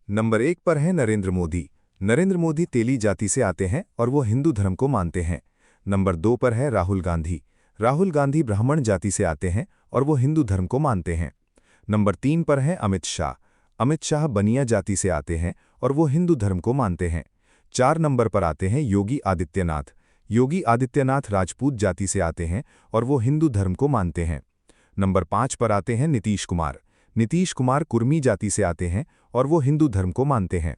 Number 1 पर है नरेंद्र मोदी। नरेंद्र मोदी तेली जाति से आते हैं और वो हिंदू धर्म को मानते हैं। नंबर 2 पर है राहुल गांधी। राहुल गांधी ब्राह्मण जाति से आते हैं और वो हिंदू धर्म को मानते हैं। नंबर 3 पर है अमित शाह। अमित शाह बनिया जाति से आते हैं और वो हिंदू धर्म को मानते हैं। 4 नंबर पर आते हैं योगी आदित्यनाथ। योगी आदित्यनाथ राजपूत जाति से आते हैं और वो हिंदू धर्म को मानते हैं। नंबर 5 पर आते हैं नीतीश कुमार। नीतीश कुमार कुर्मी जाति से आते हैं और वो हिंदू धर्म को मानते हैं।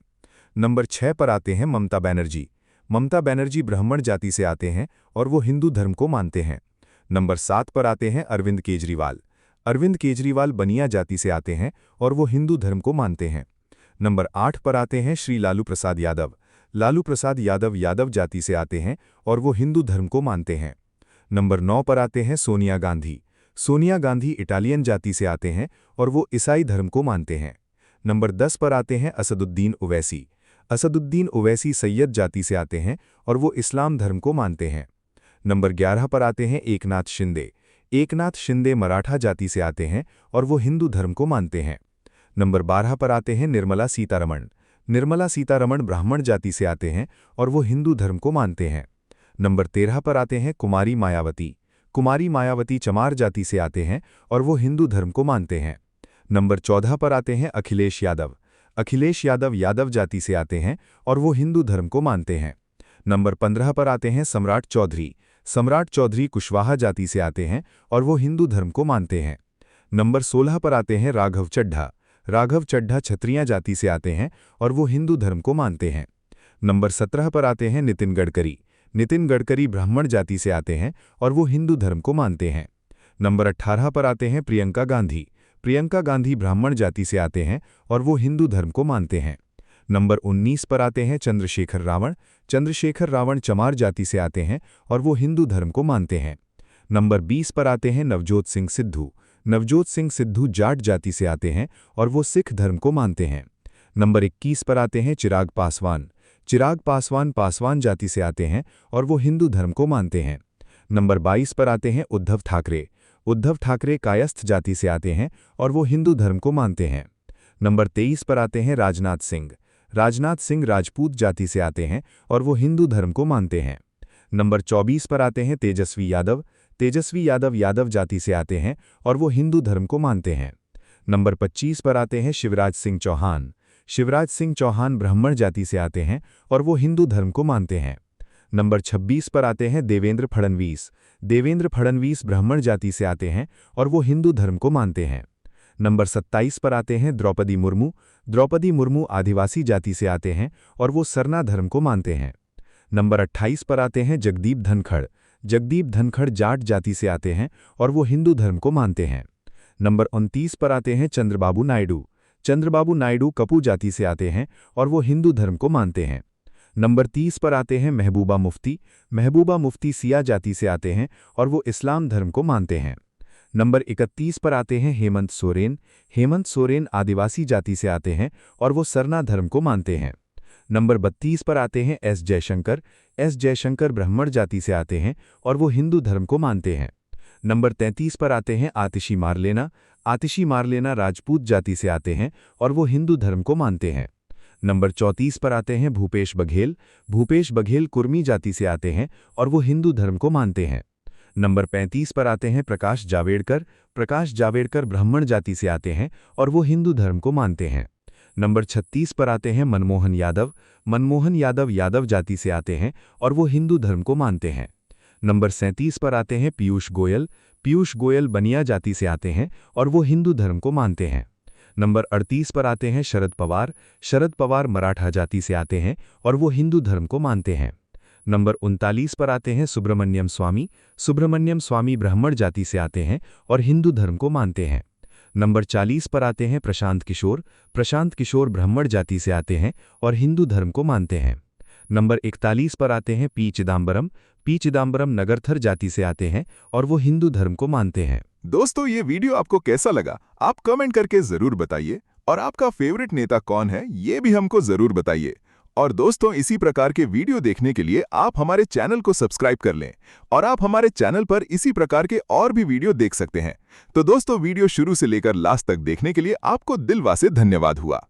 नंबर 6 पर आते हैं ममता बनर्जी। ममता बनर्जी ब्राह्मण जाति से आते हैं और वो हिंदू धर्म को मानते हैं। नंबर 7 पर आते हैं अरविंद केजरीवाल। अरविंद केजरीवाल बनिया जाति से आते हैं और वो हिंदू धर्म को मानते हैं। नंबर 8 पर आते हैं श्री लालू प्रसाद यादव। लालू प्रसाद यादव यादव जाति से आते हैं और वो हिंदू धर्म को मानते हैं। नंबर 9 पर आते हैं सोनिया गांधी। सोनिया गांधी इटालियन जाति से आते हैं और वो ईसाई धर्म को मानते हैं। नंबर 10 पर आते हैं असदुद्दीन ओवैसी। असदुद्दीन ओवैसी सैयद जाति से आते हैं और वो इस्लाम धर्म को मानते हैं। नंबर 11 पर आते हैं एकनाथ शिंदे। एकनाथ शिंदे मराठा जाति से आते हैं और वो हिंदू धर्म को मानते हैं। नंबर 12 पर आते हैं निर्मला सीतारमण। निर्मला सीतारमण ब्राह्मण जाति से आते हैं और वो हिंदू धर्म को मानते हैं। नंबर 13 पर आते हैं कुमारी मायावती। कुमारी मायावती चमार जाति से आते हैं और वो हिंदू धर्म को मानते हैं। नंबर 14 पर आते हैं अखिलेश यादव। अखिलेश यादव यादव जाति से आते हैं और वो हिंदू धर्म को मानते हैं। नंबर 15 पर आते हैं सम्राट चौधरी। सम्राट चौधरी कुशवाहा जाति से आते हैं और वो हिंदू धर्म को मानते हैं। नंबर 16 पर आते हैं राघव चड्ढा। राघव चड्ढा क्षत्रिय जाति से आते हैं और वो हिंदू धर्म को मानते हैं। नंबर 17 पर आते हैं नितिन गडकरी। नितिन गडकरी ब्राह्मण जाति से आते हैं और वो हिंदू धर्म को मानते हैं। नंबर 18 पर आते हैं प्रियंका गांधी। प्रियंका गांधी ब्राह्मण जाति से आते हैं और वो हिंदू धर्म को मानते हैं। नंबर 19 पर आते हैं चंद्रशेखर रावण। चंद्रशेखर रावण चमार जाति से आते हैं और वो हिंदू धर्म को मानते हैं। नंबर 20 पर आते हैं नवजोत सिंह सिद्धू। नवजोत सिंह सिद्धू जाट जाति से आते हैं और वो सिख धर्म को मानते हैं। नंबर 21 पर आते हैं चिराग पासवान। चिराग पासवान पासवान जाति से आते हैं और वो हिंदू धर्म को मानते हैं। नंबर 22 पर आते हैं उद्धव ठाकरे। उद्धव ठाकरे कायस्थ जाति से आते हैं और वो हिंदू धर्म को मानते हैं। नंबर 23 पर आते हैं राजनाथ सिंह। राजनाथ सिंह राजपूत जाति से आते हैं और वो हिंदू धर्म को मानते हैं। नंबर 24 पर आते हैं तेजस्वी यादव। तेजस्वी यादव यादव जाति से आते हैं और वो हिंदू धर्म को मानते हैं। नंबर 25 पर आते हैं शिवराज सिंह चौहान। शिवराज सिंह चौहान ब्राह्मण जाति से आते हैं और वो हिंदू धर्म को मानते हैं। नंबर 26 पर आते हैं देवेंद्र फडणवीस। देवेंद्र फडणवीस ब्राह्मण जाति से आते हैं और वो हिंदू धर्म को मानते हैं। नंबर 27 पर आते हैं द्रौपदी मुर्मू। द्रौपदी मुर्मू आदिवासी जाति से आते हैं और वो सरना धर्म को मानते हैं। नंबर 28 पर आते हैं जगदीप धनखड़। जगदीप धनखड़ जाट जाति से आते हैं और वो हिंदू धर्म को मानते हैं। नंबर 29 पर आते हैं चंद्रबाबू नायडू। चंद्रबाबू नायडू कपू जाति से आते हैं और वो हिंदू धर्म को मानते हैं। नंबर 30 पर आते हैं महबूबा मुफ्ती। महबूबा मुफ्ती सिया जाति से आते हैं और वो इस्लाम धर्म को मानते हैं। नंबर 31 पर आते हैं हेमंत सोरेन। हेमंत सोरेन आदिवासी जाति से आते हैं और वो सरना धर्म को मानते हैं। नंबर 32 पर आते हैं एस जयशंकर। एस जयशंकर ब्राह्मण जाति से आते हैं और वो हिंदू धर्म को मानते हैं। नंबर 33 पर आते हैं आतिशी मारलेना। आतिशी मारलेना राजपूत जाति से आते हैं और वो हिंदू धर्म को मानते हैं। नंबर 34 पर आते हैं भूपेश बघेल। भूपेश बघेल कुर्मी जाति से आते हैं और वो हिंदू धर्म को मानते हैं। नंबर 35 पर आते हैं प्रकाश जावड़ेकर। प्रकाश जावड़ेकर ब्राह्मण जाति से आते हैं और वो हिंदू धर्म को मानते हैं। नंबर 36 पर आते हैं मनमोहन यादव। मनमोहन यादव यादव जाति से आते हैं और वो हिंदू धर्म को मानते हैं। नंबर 37 पर आते हैं पीयूष गोयल। पीयूष गोयल बनिया जाति से आते हैं और वो हिंदू धर्म को मानते हैं। नंबर 38 पर आते हैं शरद पवार। शरद पवार मराठा जाति से आते हैं और वो हिंदू धर्म को मानते हैं। नंबर 39 पर आते हैं सुब्रमण्यम स्वामी। सुब्रमण्यम स्वामी ब्राह्मण जाति से आते हैं और हिंदू धर्म को मानते हैं। नंबर 40 पर आते हैं प्रशांत किशोर। प्रशांत किशोर ब्राह्मण जाति से आते हैं और हिंदू धर्म को मानते हैं। नंबर 41 पर आते हैं पी चिदम्बरम। पी चिदम्बरम नगरथर जाति से आते हैं और वो हिंदू धर्म को मानते हैं। दोस्तों, ये वीडियो आपको कैसा लगा आप कमेंट करके जरूर बताइए और आपका फेवरेट नेता कौन है ये भी हमको जरूर बताइए। और दोस्तों, इसी प्रकार के वीडियो देखने के लिए आप हमारे चैनल को सब्सक्राइब कर लें और आप हमारे चैनल पर इसी प्रकार के और भी वीडियो देख सकते हैं। तो दोस्तों, वीडियो शुरू से लेकर लास्ट तक देखने के लिए आपको दिलवा से धन्यवाद हुआ।